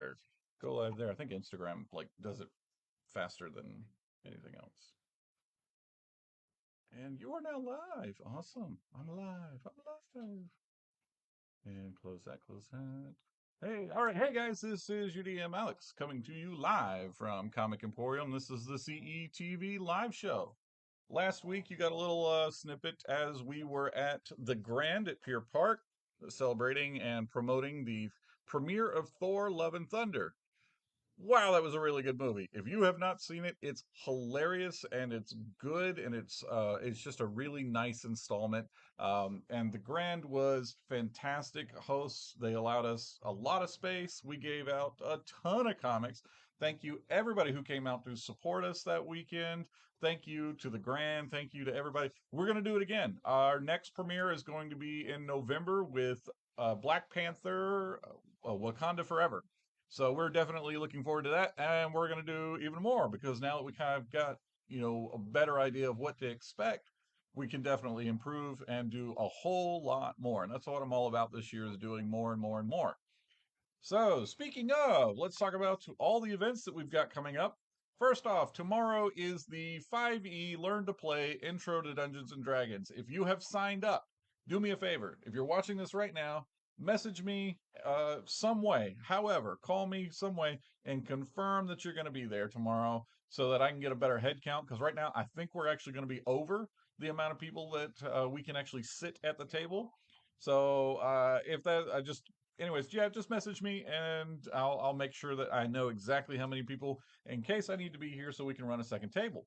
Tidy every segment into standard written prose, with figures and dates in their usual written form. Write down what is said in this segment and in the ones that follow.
there. Go live there. I think Instagram like does it faster than anything else. And you are now live. Awesome. I'm live. I'm live. And close that, close that. Hey, all right. Hey, guys, this is your DM Alex coming to you live from Comic Emporium. This is the CETV live show. Last week, you got a little snippet as we were at the Grand at Pier Park, celebrating and promoting the premiere of Thor Love and Thunder. Wow, that was a really good movie. If you have not seen it, it's hilarious and it's good and it's just a really nice installment. And the Grand was fantastic hosts. They allowed us a lot of space. We gave out a ton of comics. Thank you everybody who came out to support us that weekend. Thank you to the Grand. Thank you to everybody. We're going to do it again. Our next premiere is going to be in November with Black Panther, Wakanda Forever. So we're definitely looking forward to that, and we're going to do even more because now that we kind of got a better idea of what to expect, we can definitely improve and do a whole lot more. And that's what I'm all about this year is doing more and more and more. So speaking of, let's talk about all the events that we've got coming up. First off, tomorrow is the 5e Learn to Play Intro to Dungeons and Dragons. If you have signed up, do me a favor. If you're watching this right now, message me some way. However, call me some way and confirm that you're going to be there tomorrow so that I can get a better head count. Because right now, I think we're actually going to be over the amount of people that we can actually sit at the table. So if that, I just anyways, yeah, just message me and I'll make sure that I know exactly how many people in case I need to be here so we can run a second table.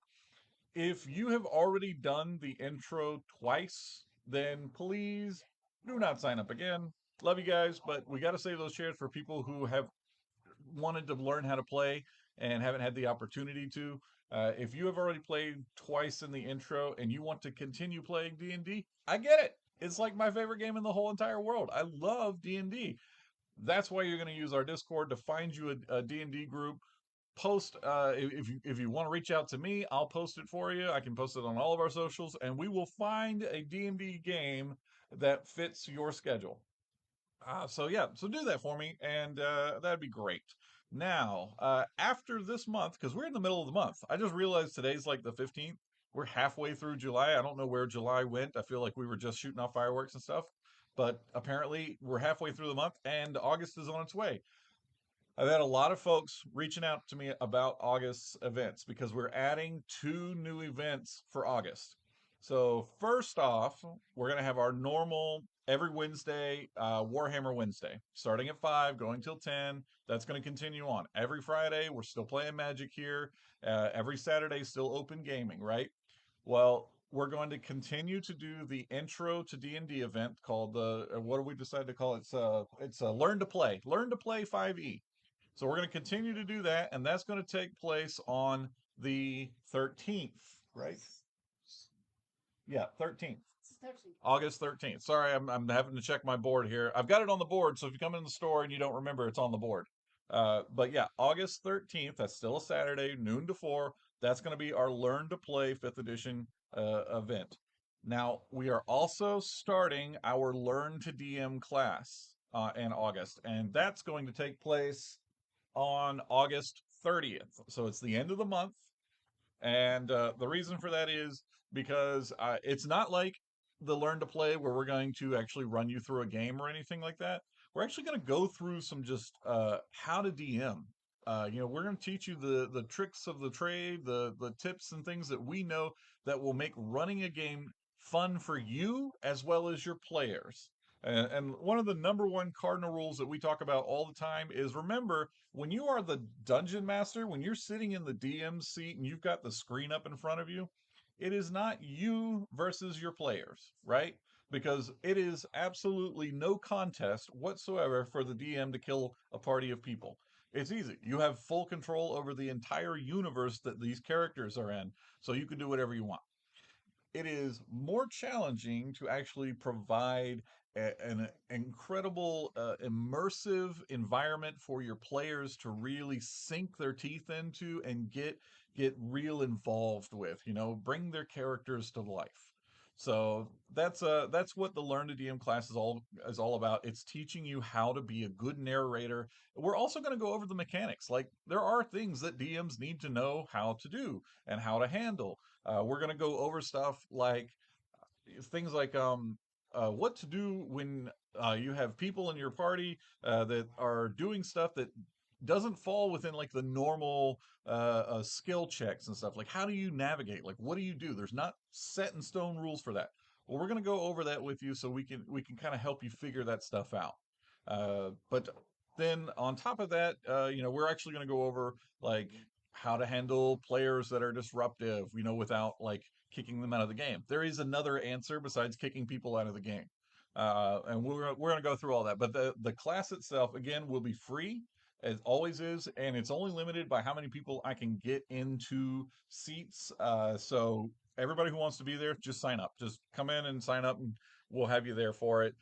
If you have already done the intro twice, then please do not sign up again. Love you guys, but we got to save those shares for people who have wanted to learn how to play and haven't had the opportunity to. If you have already played twice in the intro and you want to continue playing D&D, I get it. It's like my favorite game in the whole entire world. I love D&D. That's why you're going to use our Discord to find you a D&D group. Post if you want to reach out to me, I'll post it for you. I can post it on all of our socials, and we will find a D&D game that fits your schedule. So yeah, so do that for me, and that'd be great. Now, after this month, because we're in the middle of the month, I just realized today's like the 15th. We're halfway through July. I don't know where July went. I feel like we were just shooting off fireworks and stuff, but apparently we're halfway through the month, and August is on its way. I've had a lot of folks reaching out to me about August's events because we're adding two new events for August. So, first off, we're going to have our normal every Wednesday, Warhammer Wednesday, starting at 5, going till 10. That's going to continue on. Every Friday, we're still playing Magic here. Every Saturday, still open gaming, right? Well, we're going to continue to do the intro to D&D event called the what do we decide to call it? It's Learn to Play 5e. So we're going to continue to do that, and that's going to take place on the 13th, right? Yeah, 13th. August 13th. Sorry, I'm having to check my board here. I've got it on the board, so if you come in the store and you don't remember, it's on the board. But yeah, August 13th, that's still a Saturday, noon to 4. That's going to be our Learn to Play 5th edition event. Now, we are also starting our Learn to DM class in August, and that's going to take place on August 30th. So it's the end of the month. And the reason for that is because it's not like the Learn to Play where we're going to actually run you through a game or anything like that. We're actually going to go through some just how to DM. We're going to teach you the tricks of the trade, the tips and things that we know that will make running a game fun for you as well as your players. And one of the number one cardinal rules that we talk about all the time is remember when you are the dungeon master, when you're sitting in the DM seat and you've got the screen up in front of you, it is not you versus your players, right? Because it is absolutely no contest whatsoever for the DM to kill a party of people. It's easy. You have full control over the entire universe that these characters are in, so you can do whatever you want. It is more challenging to actually provide an incredible immersive environment for your players to really sink their teeth into and get real involved with, bring their characters to life. So that's what the Learn to DM class is all about. It's teaching you how to be a good narrator. We're also going to go over the mechanics. Like there are things that DMs need to know how to do and how to handle. We're going to go over stuff like things like what to do when you have people in your party that are doing stuff that doesn't fall within like the normal skill checks and stuff. Like how do you navigate? Like what do you do? There's not set in stone rules for that. Well, we're going to go over that with you so we can kind of help you figure that stuff out. But then on top of that, we're actually going to go over like how to handle players that are disruptive, without like kicking them out of the game. There is another answer besides kicking people out of the game. And we're going to go through all that. But the class itself, again, will be free as always is, and it's only limited by how many people I can get into seats. So everybody who wants to be there, just sign up. Just come in and sign up, and we'll have you there for it.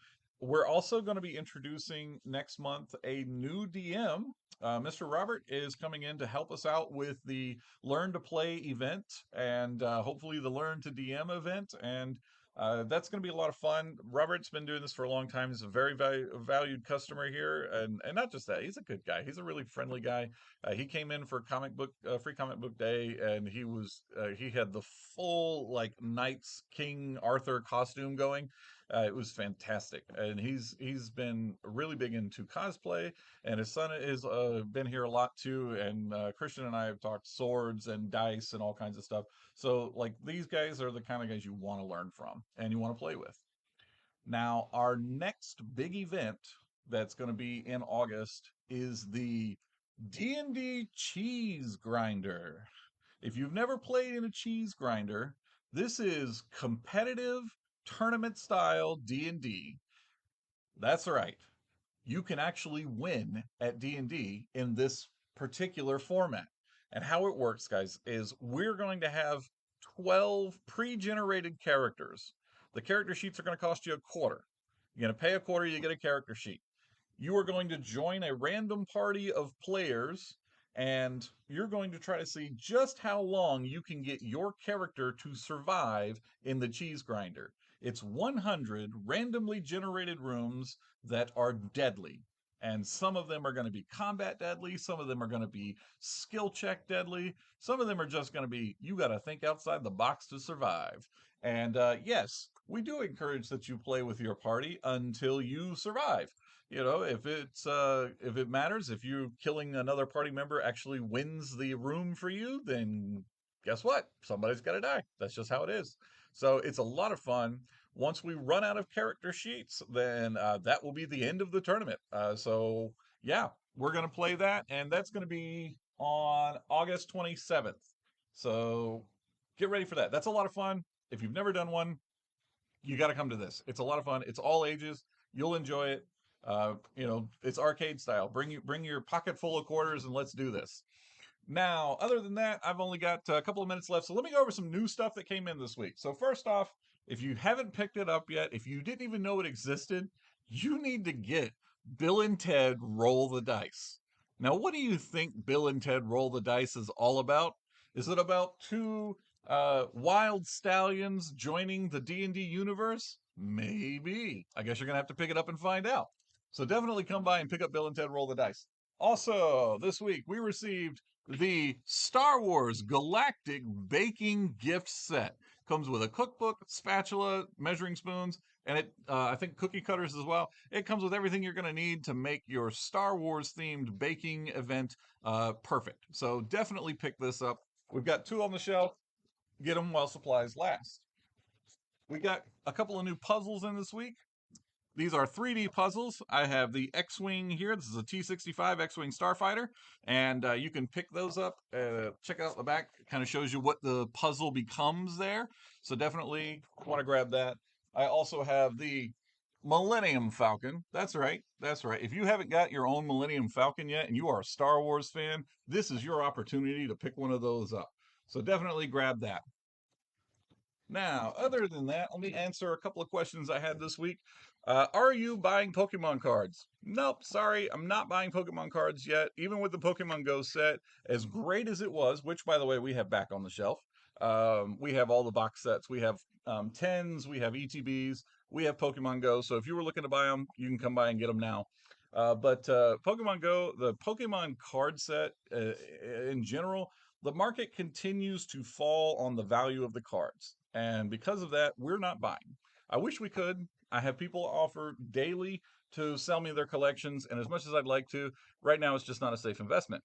We're also going to be introducing next month a new DM. Mr. Robert is coming in to help us out with the Learn to Play event and hopefully the Learn to DM event. And that's going to be a lot of fun. Robert's been doing this for a long time. He's a very valued customer here, and not just that, he's a good guy. He's a really friendly guy. He came in for free comic book day, and he had the full like Knights King Arthur costume going. It was fantastic, and he's been really big into cosplay, and his son has been here a lot too. And Christian and I have talked swords and dice and all kinds of stuff. So, like, these guys are the kind of guys you want to learn from and you want to play with. Now, our next big event that's going to be in August is the D&D Cheese Grinder. If you've never played in a cheese grinder, this is competitive tournament style D&D. That's right. You can actually win at D&D in this particular format. And how it works, guys, is we're going to have 12 pre-generated characters. The character sheets are going to cost you a quarter. You're going to pay a quarter, you get a character sheet. You are going to join a random party of players, and you're going to try to see just how long you can get your character to survive in the cheese grinder. It's 100 randomly generated rooms that are deadly. And some of them are going to be combat deadly. Some of them are going to be skill check deadly. Some of them are just going to be, you got to think outside the box to survive. And yes, we do encourage that you play with your party until you survive. If it matters, if you killing another party member actually wins the room for you, then guess what? Somebody's got to die. That's just how it is. So it's a lot of fun. Once we run out of character sheets, then that will be the end of the tournament. So yeah, we're gonna play that, and that's gonna be on August 27th. So get ready for that. That's a lot of fun. If you've never done one, you got to come to this. It's a lot of fun. It's all ages. You'll enjoy it. It's arcade style. Bring your pocket full of quarters and let's do this. Now, other than that, I've only got a couple of minutes left, so let me go over some new stuff that came in this week. So first off, if you haven't picked it up yet, if you didn't even know it existed, you need to get Bill and Ted Roll the Dice. Now, what do you think Bill and Ted Roll the Dice is all about? Is it about two wild stallions joining the D&D universe? Maybe. I guess you're going to have to pick it up and find out. So definitely come by and pick up Bill and Ted Roll the Dice. Also, this week we received the Star Wars Galactic Baking Gift Set. Comes with a cookbook, spatula, measuring spoons, and I think cookie cutters as well. It comes with everything you're going to need to make your Star Wars themed baking event perfect. So definitely pick this up. We've got two on the shelf. Get them while supplies last. We got a couple of new puzzles in this week. These are 3D puzzles. I have the X-Wing here. This is a T-65 X-Wing Starfighter, and you can pick those up. Check out the back. It kind of shows you what the puzzle becomes there. So definitely want to grab that. I also have the Millennium Falcon. That's right. That's right. If you haven't got your own Millennium Falcon yet and you are a Star Wars fan, this is your opportunity to pick one of those up. So definitely grab that. Now, other than that, let me answer a couple of questions I had this week. Are you buying Pokemon cards? Nope, sorry, I'm not buying Pokemon cards yet. Even with the Pokemon Go set, as great as it was, which by the way we have back on the shelf, We have all the box sets. We have tens, we have ETBs, we have Pokemon Go. So if you were looking to buy them, you can come by and get them now. But Pokemon Go, the Pokemon card set in general, the market continues to fall on the value of the cards. And because of that, we're not buying. I wish we could. I have people offer daily to sell me their collections, and as much as I'd like to, right now it's just not a safe investment.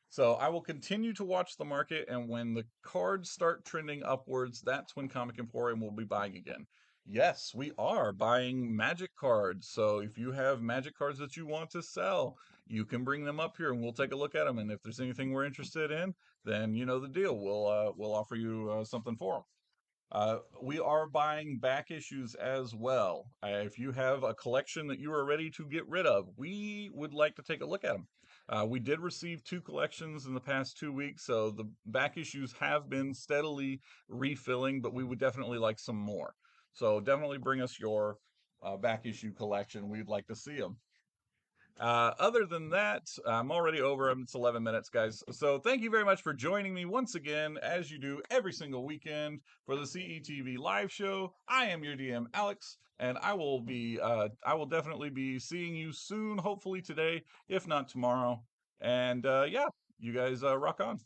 So I will continue to watch the market, and when the cards start trending upwards, that's when Comic Emporium will be buying again. Yes, we are buying magic cards. So if you have magic cards that you want to sell, you can bring them up here and we'll take a look at them. And if there's anything we're interested in, then you know the deal. We'll offer you something for them. We are buying back issues as well. If you have a collection that you are ready to get rid of, we would like to take a look at them. We did receive two collections in the past 2 weeks, so the back issues have been steadily refilling, but we would definitely like some more. So definitely bring us your back issue collection. We'd like to see them. Other than that, I'm already over. It's 11 minutes, guys. So thank you very much for joining me once again, as you do every single weekend for the CETV live show. I am your DM, Alex, and I will definitely be seeing you soon, hopefully today, if not tomorrow. And yeah, you guys rock on.